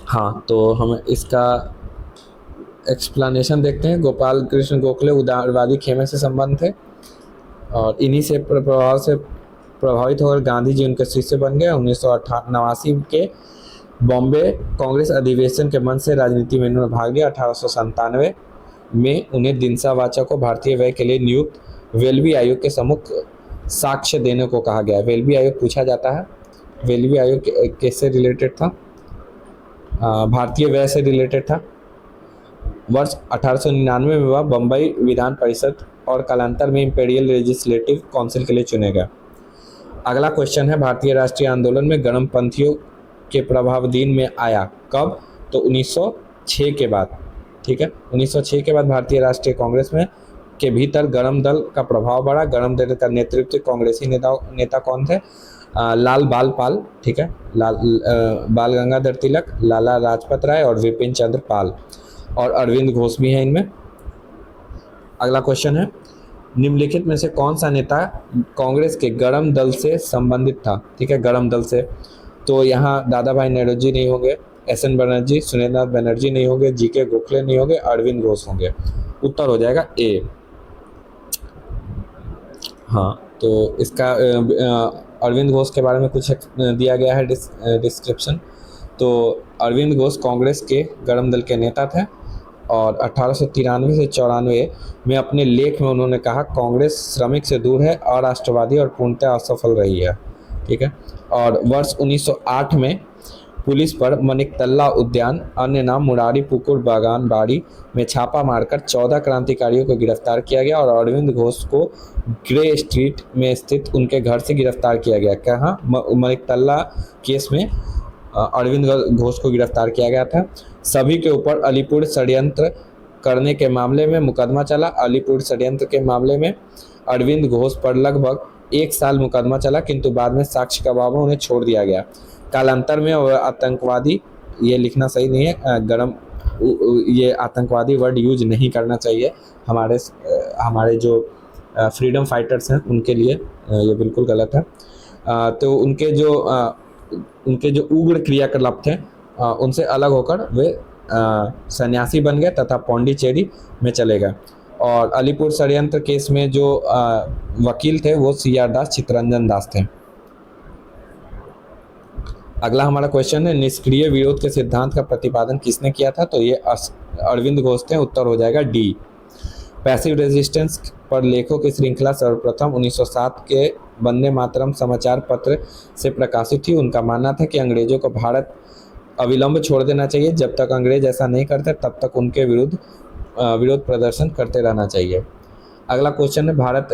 हाँ, तो हम इसका एक्सप्लेनेशन देखते हैं। गोपाल कृष्ण गोखले उदारवादी खेमे से संबंध थे और इन्हीं से प्रभाव से प्रभावित होकर गांधी जी उनके शिष्य बन गए। 1989 के बॉम्बे कांग्रेस अधिवेशन के मंच से राजनीति में इन्होंने भाग लिया। 1897 में उन्हें दिनसा वाचा को भारतीय व्यय के लिए नियुक्त वेल्बी आयोग के सम्मुख साक्ष्य देने को कहा गया। वेल्बी आयोग पूछा जाता है। वेल्बी आयोग किससे रिलेटेड था? भारतीय व्यय से रिलेटेड था। वर्ष 1899 में वह बम्बई विधान परिषद और कालांतर में इंपीरियल लेजिस्लेटिव काउंसिल के लिए चुने गए। अगला क्वेश्चन है, भारतीय राष्ट्रीय आंदोलन में गरमपंथियों के प्रभावाधीन में आया कब? तो 1906 के बाद। ठीक है, 1906 के बाद भारतीय राष्ट्रीय कांग्रेस में के भीतर गरम दल का प्रभाव बढ़ा। गरम दल का नेतृत्व कांग्रेसी नेता कौन थे? लाल बाल पाल, ठीक है, बाल गंगाधर तिलक, लाला लाजपत राय और विपिन चंद्र पाल, और अरविंद घोष भी हैं इनमें। अगला क्वेश्चन है, निम्नलिखित में से कौन सा नेता कांग्रेस के गरम दल से संबंधित था? ठीक है, गरम दल से, तो यहाँ दादा भाई नौरोजी नहीं होंगे, एस.एन. बनर्जी, सुरेंद्र नाथ बनर्जी नहीं होंगे, जी.के. गोखले नहीं होंगे, अरविंद घोष होंगे। उत्तर हो जाएगा ए। हाँ, तो इसका अरविंद घोष के बारे में कुछ दिया गया है डिस्क्रिप्शन। तो अरविंद घोष कांग्रेस के गरम दल के नेता थे और 1893 से 94 में अपने लेख में उन्होंने कहा कांग्रेस श्रमिक से दूर है, अराष्ट्रवादी और पूर्णतः असफल रही है। ठीक है, और वर्ष 1908 में पुलिस पर मनिकतल्ला उद्यान, अन्य नाम मुरारी पुकुर बागान बाड़ी में छापा मारकर 14 क्रांतिकारियों को गिरफ्तार किया गया और अरविंद घोष को ग्रे स्ट्रीट में स्थित उनके घर से गिरफ्तार किया गया। कहाँ? मनिकतल्ला केस में अरविंद घोष को गिरफ्तार किया गया था। सभी के ऊपर अलीपुर षड्यंत्र करने के मामले में मुकदमा चला। अलीपुर षड्यंत्र के मामले में अरविंद घोष पर लगभग 1 साल मुकदमा चला, किंतु बाद में साक्ष्य के अभाव में उन्हें छोड़ दिया गया। कालांतर में वह आतंकवादी, ये लिखना सही नहीं है, ये आतंकवादी वर्ड यूज नहीं करना चाहिए। हमारे जो फ्रीडम फाइटर्स हैं उनके लिए ये बिल्कुल गलत है। तो उनके जो उग्र क्रियाकलाप थे उनसे अलग होकर वे सन्यासी बन गए तथा पौंडीचेरी में चले गए। और अलीपुर षड्यंत्र केस में जो वकील थे वो सी.आर. दास, चित्तरंजन दास थे। अगला हमारा क्वेश्चन है, निष्क्रिय विरोध के सिद्धांत का प्रतिपादन किसने किया था? तो ये अरविंद घोष थे। उत्तर हो जाएगा डी। पैसिव रेजिस्टेंस पर लेखों की श्रृंखला सर्वप्रथम 1907 के वंदे मातरम समाचार पत्र से प्रकाशित थी। उनका मानना था कि अंग्रेजों को भारत अविलंब छोड़ देना चाहिए। जब तक अंग्रेज ऐसा नहीं करते तब तक उनके विरोध प्रदर्शन करते रहना चाहिए। अगला क्वेश्चन है, भारत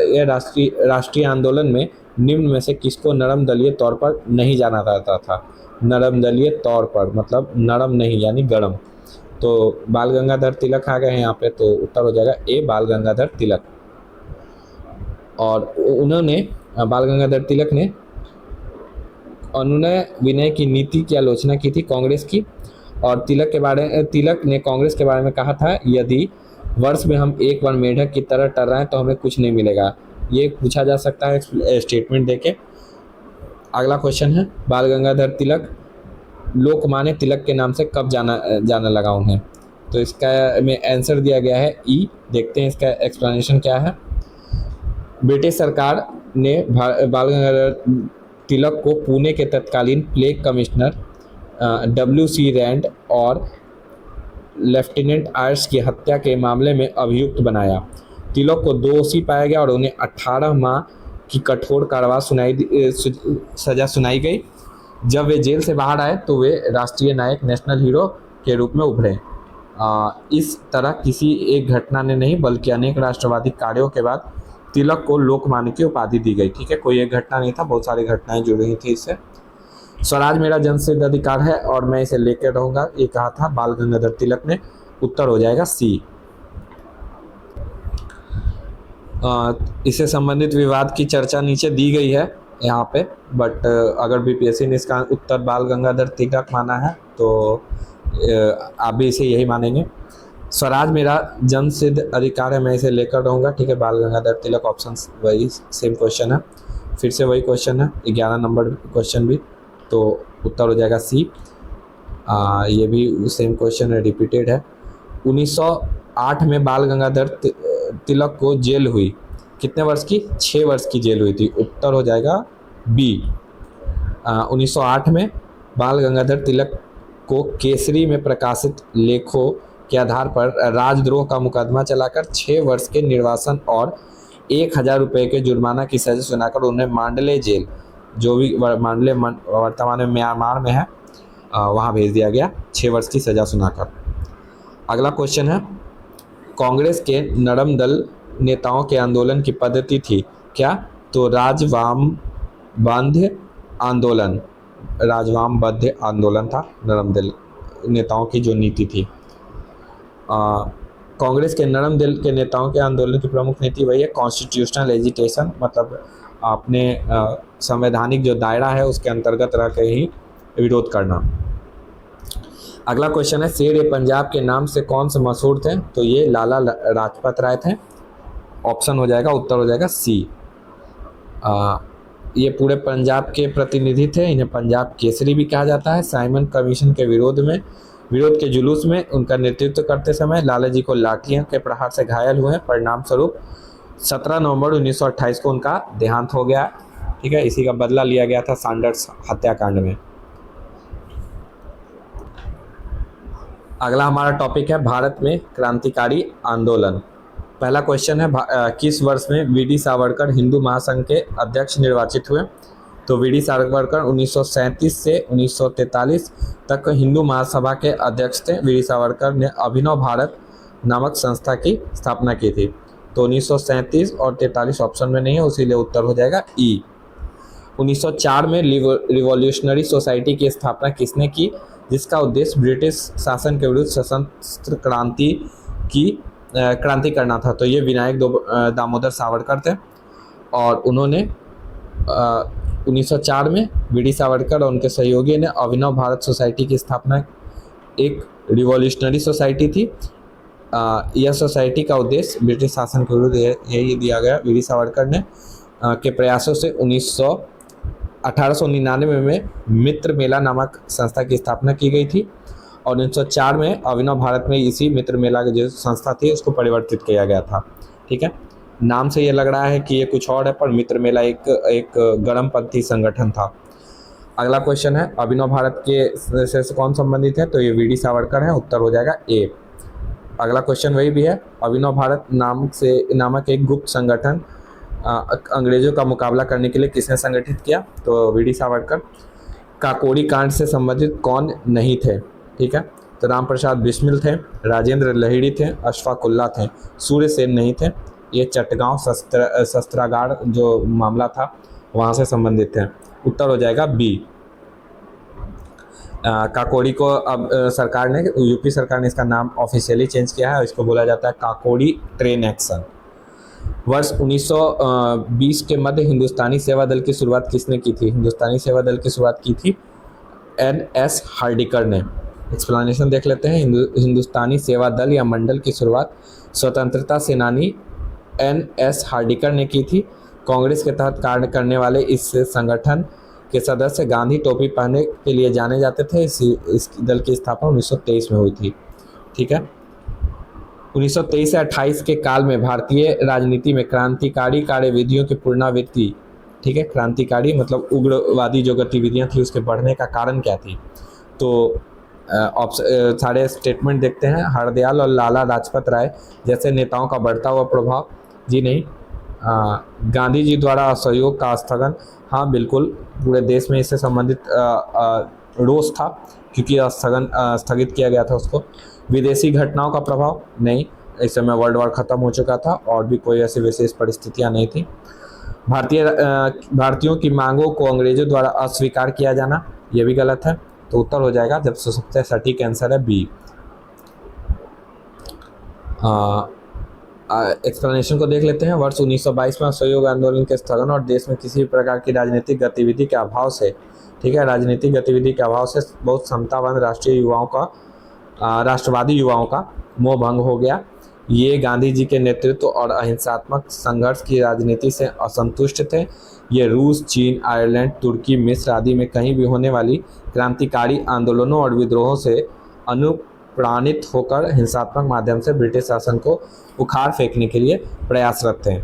राष्ट्रीय आंदोलन में निम्न में से किसको नरम दलीय तौर पर नहीं जाना जाता था? नरम दलीय तौर पर मतलब नरम नहीं यानी गरम। तो बाल गंगाधर तिलक आ गए हैं यहाँ पे, तो उत्तर हो जाएगा ए, बाल गंगाधर तिलक। और उन्होंने बाल गंगाधर तिलक ने अनुनय विनय की नीति की आलोचना की थी कांग्रेस की। और तिलक ने कांग्रेस के बारे में कहा था, यदि वर्ष में हम एक बार मेढक की तरह टर्राएं तो हमें कुछ नहीं मिलेगा। ये पूछा जा सकता है स्टेटमेंट देके। अगला क्वेश्चन है, बाल गंगाधर तिलक लोकमान्य तिलक के नाम से कब जाना लगा उन्हें? तो इसका में आंसर दिया गया है ई। देखते हैं इसका एक्सप्लेनेशन क्या है। ब्रिटिश सरकार ने बाल गंगाधर तिलक को पुणे के तत्कालीन प्लेग कमिश्नर W.C. रैंड और लेफ्टिनेंट आयर्स की हत्या के मामले में अभियुक्त बनाया। तिलक को दोषी पाया गया और उन्हें 18 माह की कठोर कारावास सजा सुनाई गई। जब वे जेल से बाहर आए तो वे राष्ट्रीय नायक, नेशनल हीरो के रूप में उभरे। इस तरह किसी एक घटना ने नहीं बल्कि अनेक राष्ट्रवादी कार्यों के बाद तिलक को लोकमान्य की उपाधि दी गई। ठीक है, कोई एक घटना नहीं था, बहुत सारी घटनाएं जुड़ी हुई थी इससे। स्वराज मेरा जन्मसिद्ध अधिकार है और मैं इसे लेकर रहूंगा, ये कहा था बाल गंगाधर तिलक ने। उत्तर हो जाएगा सी। इससे संबंधित विवाद की चर्चा नीचे दी गई है यहाँ पे, बट अगर बीपीएससी ने इसका उत्तर बाल गंगाधर तिलक माना है तो आप भी इसे यही मानेंगे। स्वराज मेरा जन्मसिद्ध अधिकार है, मैं इसे लेकर रहूँगा। ठीक है, बाल गंगाधर तिलक, ऑप्शन वही सेम क्वेश्चन है। फिर से वही क्वेश्चन है, 11 नंबर क्वेश्चन भी, तो उत्तर हो जाएगा सी। ये भी सेम क्वेश्चन है, रिपीटेड है। 1908 में बाल गंगाधर तिलक को जेल हुई, कितने वर्ष की? 6 वर्ष की जेल हुई थी, उत्तर हो जाएगा बी। 1908 में बाल गंगाधर तिलक को केसरी में प्रकाशित लेखों के आधार पर राजद्रोह का मुकदमा चलाकर 6 वर्ष के निर्वासन और 1000 रुपये के जुर्माना की सजा सुनाकर उन्हें मांडले जेल, जो भी मांडले वर्तमान में म्यांमार में है, वहाँ भेज दिया गया 6 वर्ष की सजा सुनाकर। अगला क्वेश्चन है, कांग्रेस के नरम दल नेताओं के आंदोलन की पद्धति थी क्या? तो राजवामबंध आंदोलन, राजवामबंध आंदोलन था नरम दल नेताओं की जो नीति थी। कांग्रेस के नरम दल के नेताओं के आंदोलन की प्रमुख नीति वही है कॉन्स्टिट्यूशनल एजिटेशन, मतलब अपने संवैधानिक जो दायरा है उसके अंतर्गत रह के ही विरोध करना। अगला क्वेश्चन है, शेर ए पंजाब के नाम से कौन से मशहूर थे? तो ये लाला लाजपत राय थे, ऑप्शन हो जाएगा, उत्तर हो जाएगा सी। ये पूरे पंजाब के प्रतिनिधि थे, इन्हें पंजाब केसरी भी कहा जाता है। साइमन कमीशन के विरोध के जुलूस में उनका नेतृत्व करते समय लाला जी को लाठियों के प्रहार से घायल हुए, परिणाम स्वरूप 17 नवंबर 1928 को उनका देहांत हो गया। ठीक है, इसी का बदला लिया गया था सैंडर्स हत्याकांड में। अगला हमारा टॉपिक है भारत में क्रांतिकारी आंदोलन। पहला क्वेश्चन है, किस वर्ष में वी.डी. सावरकर हिंदू महासंघ के अध्यक्ष निर्वाचित हुए? तो वी.डी. सावरकर 1937 से 1943 तक हिंदू महासभा के अध्यक्ष थे। वी.डी. सावरकर ने अभिनव भारत नामक संस्था की स्थापना की थी। तो 1937 और 43 ऑप्शन में नहीं है, इसीलिए उत्तर हो जाएगा ई। 1904 में रिवॉल्यूशनरी सोसाइटी की स्थापना किसने की, जिसका उद्देश्य ब्रिटिश शासन के विरुद्ध सशस्त्र क्रांति करना था? तो ये विनायक दामोदर सावरकर थे, और उन्होंने 1904 में वी.डी. सावरकर और उनके सहयोगी ने अभिनव भारत सोसाइटी की स्थापना, एक रिवॉल्यूशनरी सोसाइटी थी। यह सोसाइटी का उद्देश्य ब्रिटिश शासन के विरुद्ध यही दिया गया। वी.डी. सावरकर ने के प्रयासों से 1899 में मित्र मेला नामक संस्था की स्थापना की गई थी, और 1904 में अभिनव भारत में इसी मित्र मेला की जो संस्था थी उसको परिवर्तित किया गया था। ठीक है, नाम से ये लग रहा है कि ये कुछ और है, पर मित्र मेला एक गरमपंथी संगठन था। अगला क्वेश्चन है, अभिनव भारत के से कौन संबंधित है? तो ये वी.डी. सावरकर है, उत्तर हो जाएगा ए। अगला क्वेश्चन वही भी है, अभिनव भारत नामक एक गुप्त संगठन अंग्रेजों का मुकाबला करने के लिए किसने संगठित किया? तो वी.डी. सावरकर। काकोरी कांड से संबंधित कौन नहीं थे? ठीक है, तो राम प्रसाद बिस्मिल थे, राजेंद्र लाहिड़ी थे, अशफाक उल्लाह थे, सूर्य सेन नहीं थे। ये चटगांव शस्त्रागार जो मामला था वहाँ से संबंधित थे, उत्तर हो जाएगा बी। काकोरी को अब सरकार ने, यूपी सरकार ने इसका नाम ऑफिशियली चेंज किया है, और इसको बोला जाता है काकोरी ट्रेन एक्शन। वर्ष 1920 के मध्य हिंदुस्तानी सेवा दल की शुरुआत किसने की थी? हिंदुस्तानी सेवा दल की शुरुआत की थी N.S. हार्डिकर ने। एक्सप्लेनेशन देख लेते हैं। हिंदुस्तानी सेवा दल या मंडल की शुरुआत स्वतंत्रता सेनानी N.S. हार्डिकर ने की थी। कांग्रेस के तहत कार्य करने वाले इस संगठन के सदस्य गांधी टोपी पहनने के लिए जाने जाते थे। इस दल की स्थापना 1923 में हुई थी। ठीक है, 1923 से 28 के काल में भारतीय राजनीति में क्रांतिकारी कार्यविधियों की पुनरावृत्ति, ठीक है, क्रांतिकारी मतलब उग्रवादी जो गतिविधियां थी उसके बढ़ने का कारण क्या थी? तो सारे स्टेटमेंट देखते हैं। हरदयाल और लाला लाजपत राय जैसे नेताओं का बढ़ता हुआ प्रभाव, जी नहीं। गांधी जी द्वारा असहयोग का स्थगन, हाँ बिल्कुल, पूरे देश में इससे संबंधित रोष था क्योंकि स्थगित किया गया था उसको। विदेशी घटनाओं का प्रभाव, नहीं, इस समय वर्ल्ड वॉर ख़त्म हो चुका था और भी कोई ऐसी विशेष परिस्थितियां नहीं थी। भारतीयों की मांगों को अंग्रेजों द्वारा अस्वीकार किया जाना, ये भी गलत है, तो उत्तर हो जाएगा, जब सबसे सटीक आंसर है बी। एक्सप्लेनेशन को देख लेते हैं। वर्ष 1922 में असहयोग आंदोलन के स्थगन और देश में किसी भी प्रकार की राजनीतिक गतिविधि के अभाव से, ठीक है, राजनीतिक गतिविधि के अभाव से बहुत समतावान राष्ट्रवादी युवाओं का मोह भंग हो गया। ये गांधी जी के नेतृत्व और अहिंसात्मक संघर्ष की राजनीति से असंतुष्ट थे। ये रूस, चीन, आयरलैंड, तुर्की, मिस्र आदि में कहीं भी होने वाली क्रांतिकारी आंदोलनों और विद्रोहों से अनुप्राणित होकर हिंसात्मक माध्यम से ब्रिटिश शासन को उखाड़ फेंकने के लिए प्रयासरत थे।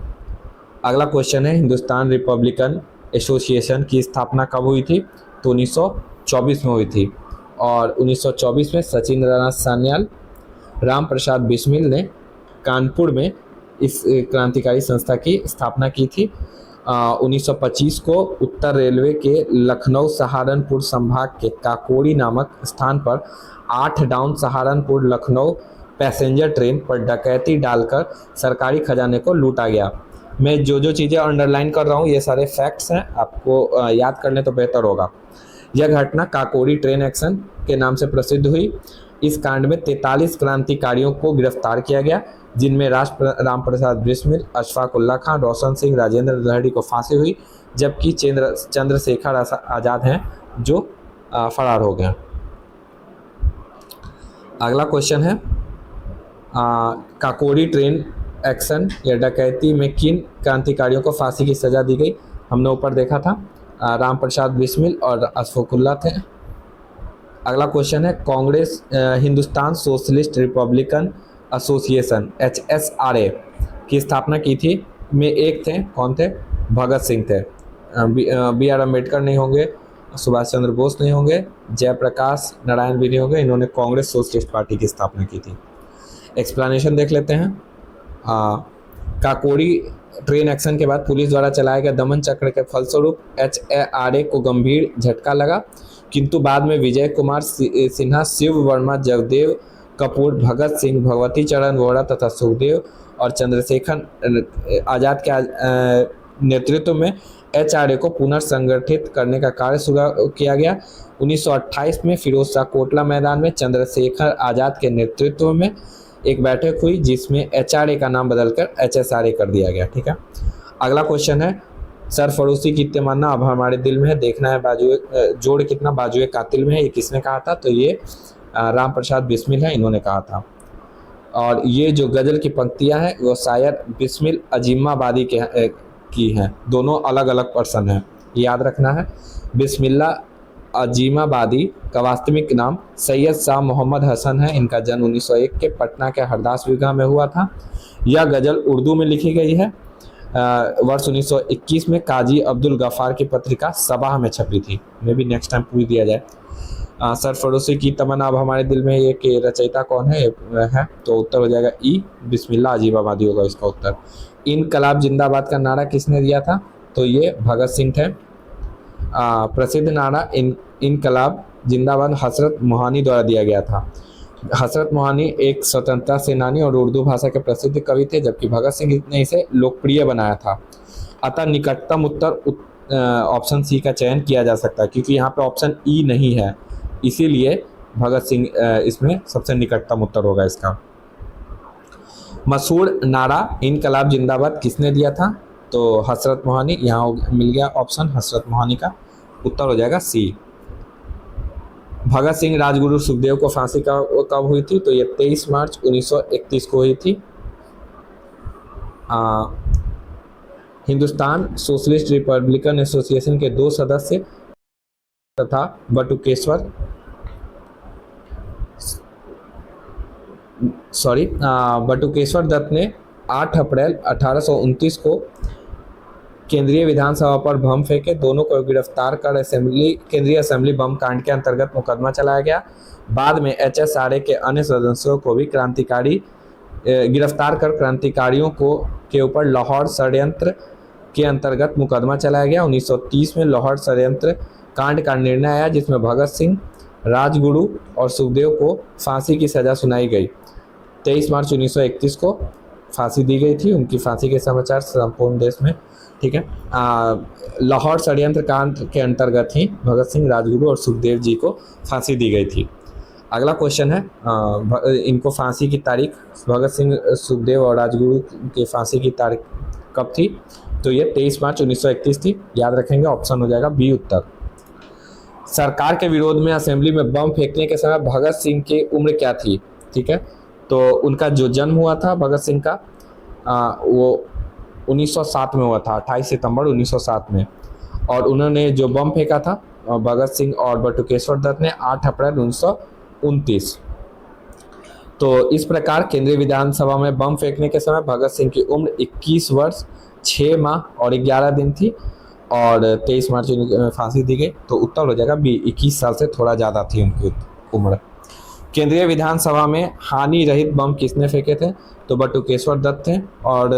अगला क्वेश्चन है, हिंदुस्तान रिपब्लिकन एसोसिएशन की स्थापना कब हुई थी? तो 1924 में हुई थी। और 1924 में सचिंद्र नाथ सान्याल, राम प्रसाद बिस्मिल ने कानपुर में इस क्रांतिकारी संस्था की स्थापना की थी। 1925 को उत्तर रेलवे के लखनऊ सहारनपुर संभाग के काकोड़ी नामक स्थान पर 8 down Saharanpur Lucknow passenger train पर डकैती डालकर सरकारी खजाने को लूटा गया। मैं जो जो चीज़ें अंडरलाइन कर रहा हूँ ये सारे फैक्ट्स हैं, आपको याद कर लें तो बेहतर होगा। यह घटना काकोड़ी ट्रेन एक्शन के नाम से प्रसिद्ध हुई। इस कांड में 43 क्रांतिकारियों को गिरफ्तार किया गया, जिनमें राम प्रसाद बिस्मिल, अशफाक उल्ला खान, रोशन सिंह, राजेंद्र दहड़ी को फांसी हुई, जबकि चंद्रशेखर आज़ाद हैं जो फरार हो गए। अगला क्वेश्चन है, काकोड़ी ट्रेन एक्शन या डकैती में किन क्रांतिकारियों को फांसी की सज़ा दी गई? हमने ऊपर देखा था, राम प्रसाद बिस्मिल और अशफाक उल्ला थे। अगला क्वेश्चन है, Congress Hindustan socialist Republican association HSRA की स्थापना की थी में एक थे, कौन थे? भगत सिंह थे। BR अम्बेडकर नहीं होंगे, सुभाष चंद्र बोस नहीं होंगे, जयप्रकाश नारायण भी नहीं होंगे। इन्होंने कांग्रेस सोशलिस्ट पार्टी की स्थापना की थी। एक्सप्लेनेशन देख लेते हैं। काकोड़ी ट्रेन एक्शन के बाद पुलिस द्वारा चलाए गए दमन चक्र के फलस्वरूप HSRA को गंभीर झटका लगा, किंतु बाद में विजय कुमार सिन्हा, शिव वर्मा, जगदेव कपूर, भगत सिंह, भगवती चरण वोहरा तथा सुखदेव और चंद्रशेखर आज़ाद के नेतृत्व में HRA को पुनर्संगठित करने का कार्य शुरू किया गया। 1928 में फिरोज शाह कोटला मैदान में चंद्रशेखर आज़ाद के नेतृत्व में एक बैठक हुई, जिसमें HRA का नाम बदलकर HSRA कर दिया गया। ठीक है। अगला क्वेश्चन है, सरफरोशी की तमन्ना अब हमारे दिल में है, देखना है बाजुए जोड़ कितना बाजुए कातिल में है। ये किसने कहा था? तो ये राम प्रसाद बिस्मिल है, इन्होंने कहा था। और ये जो गज़ल की पंक्तियां हैं वो शायर बिस्मिल अजीमाबादी की हैं, दोनों अलग अलग पर्सन हैं, याद रखना है। बिस्मिल्ला अजीमाबादी का वास्तविक नाम सैयद शाह मोहम्मद हसन है। इनका जन्म 1901 के पटना के हरदास बीघा में हुआ था। यह गज़ल उर्दू में लिखी गई है। वर्ष 1921 में काजी अब्दुल गफ़ार की पत्रिका सबाह में छपी थी। मे भी नेक्स्ट टाइम पूछ दिया जाए। सरफरोशी की तमन्ना अब हमारे दिल में, ये कि रचयिता कौन है? तो उत्तर हो जाएगा ई, बिस्मिल्लाह अजीमाबादी होगा इसका उत्तर। इनकलाब जिंदाबाद का नारा किसने दिया था? तो ये भगत सिंह थे। प्रसिद्ध नारा इनकलाब जिंदाबाद हजरत मोहानी द्वारा दिया गया था। हजरत मोहानी एक स्वतंत्रता सेनानी और उर्दू भाषा के प्रसिद्ध कवि थे, जबकि भगत सिंह ने इसे लोकप्रिय बनाया था। अतः निकटतम उत्तर ऑप्शन सी का चयन किया जा सकता है, क्योंकि यहाँ पे ऑप्शन ई नहीं है, इसीलिए भगत सिंह इसमें सबसे निकटतम उत्तर होगा इसका। मशहूर नारा इनकलाब जिंदाबाद किसने दिया था? तो हजरत मोहानी। यहाँ मिल गया ऑप्शन हजरत मोहानी का, उत्तर हो जाएगा सी। भगत सिंह, राजगुरु, सुखदेव को फांसी कब हुई थी? तो ये 23 मार्च 1931 को हुई थी। हिंदुस्तान सोशलिस्ट रिपब्लिकन एसोसिएशन के 2 सदस्य तथा बटुकेश्वर दत्त ने 8 अप्रैल 1829 को केंद्रीय विधानसभा पर बम फेंके। दोनों को गिरफ्तार कर केंद्रीय असेंबली बम कांड के अंतर्गत मुकदमा चलाया गया। बाद में HSRA के अन्य सदस्यों को भी गिरफ्तार कर क्रांतिकारियों के ऊपर लाहौर षड्यंत्र के अंतर्गत मुकदमा चलाया गया। 1930 में लाहौर षड्यंत्र कांड का निर्णय आया, जिसमें भगत सिंह, राजगुरु और सुखदेव को फांसी की सजा सुनाई गई। 23 मार्च 1931 को फांसी दी गई थी। उनकी फांसी के समाचार संपूर्ण देश में, ठीक है। लाहौर षड्यंत्र कांड के अंतर्गत ही भगत सिंह, राजगुरु और सुखदेव जी को फांसी दी गई थी। अगला क्वेश्चन है, इनको फांसी की तारीख, भगत सिंह, सुखदेव और राजगुरु की फांसी की तारीख कब थी? तो ये 23 मार्च 1931 थी, याद रखेंगे, ऑप्शन हो जाएगा बी उत्तर। सरकार के विरोध में असेंबली में बम फेंकने के समय भगत सिंह की उम्र क्या थी? ठीक है, तो उनका जो जन्म हुआ था भगत सिंह का वो 1907 में हुआ था, 28 सितंबर 1907 में। और उन्होंने जो बम फेंका था भगत सिंह और बटुकेश्वर दत्त ने 8 अप्रैल 1929। तो इस प्रकार केंद्रीय विधानसभा में बम फेंकने के समय भगत सिंह की उम्र 21 वर्ष 6 माह और 11 दिन थी और 23 मार्च को फांसी दी गई। तो उत्तर हो जाएगा बी, 21 साल से थोड़ा ज़्यादा थी उनकी उम्र। केंद्रीय विधानसभा में हानि रहित बम किसने फेंके थे? तो बटुकेश्वर दत्त थे और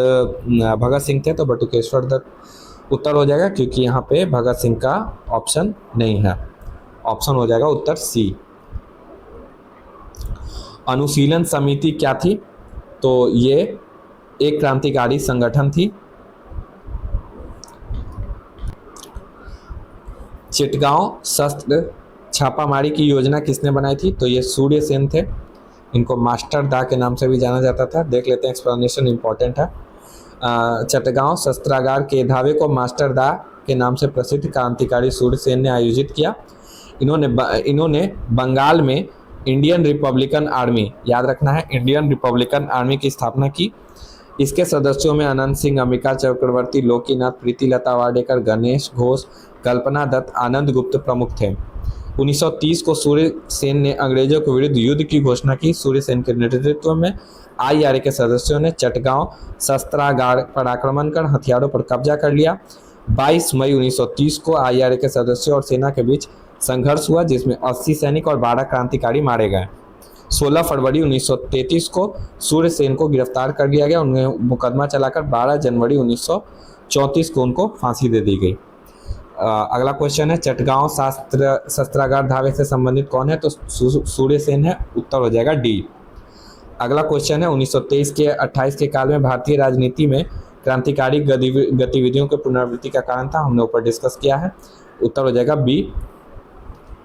भगत सिंह थे, तो बटुकेश्वर दत्त उत्तर हो जाएगा, क्योंकि यहाँ पे भगत सिंह का ऑप्शन नहीं है। ऑप्शन हो जाएगा उत्तर सी। अनुशीलन समिति क्या थी? तो ये एक क्रांतिकारी संगठन थी। चिटगांव शस्त्र छापामारी की योजना किसने बनाई थी? तो ये सूर्य सेन थे। इनको मास्टर दा के नाम से भी जाना जाता था। देख लेते हैं, एक्सप्लेनेशन इंपॉर्टेंट है। चिटगांव शस्त्रागार के धावे को मास्टर दा के नाम से प्रसिद्ध क्रांतिकारी सूर्य सेन ने आयोजित किया। इन्होंने बंगाल में इंडियन रिपब्लिकन आर्मी, याद रखना है, इंडियन रिपब्लिकन आर्मी की स्थापना की। इसके सदस्यों में अनंत सिंह, अंबिका चक्रवर्ती, लोकीनाथ, प्रीतिलता वाडेकर, गणेश घोष, कल्पना दत्त, आनंद गुप्त प्रमुख थे। 1930 को सूर्य सेन ने अंग्रेजों के विरुद्ध युद्ध की घोषणा की। सूर्य सेन के नेतृत्व में IRA के सदस्यों ने चटगांव शस्त्रागार पर आक्रमण कर हथियारों पर कब्जा कर लिया। 22 मई 1930 को IRA के सदस्यों और सेना के बीच संघर्ष हुआ, जिसमें 80 सैनिक और 12 क्रांतिकारी मारे गए। 16 फरवरी 1933 को सूर्य सेन को गिरफ्तार कर लिया गया। उन्हें मुकदमा चलाकर 12 जनवरी 1934 को उनको फांसी दे दी गई। अगला क्वेश्चन है, चटगांव शस्त्रागार धावे से संबंधित कौन है? तो सूर्य सेन है। उत्तर हो जाएगा डी। अगला क्वेश्चन है, 1923 के 28 के काल में भारतीय राजनीति में क्रांतिकारी गतिविधियों के पुनरावृत्ति का कारण था। हमने ऊपर डिस्कस किया है। उत्तर हो जाएगा बी,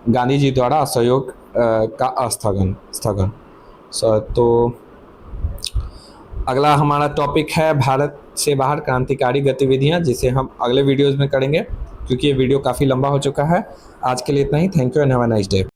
गांधी जी द्वारा असहयोग का स्थगन। तो अगला हमारा टॉपिक है भारत से बाहर क्रांतिकारी गतिविधियां, जिसे हम अगले वीडियोज़ में करेंगे, क्योंकि ये वीडियो काफ़ी लंबा हो चुका है। आज के लिए इतना ही। Thank you and have a nice day.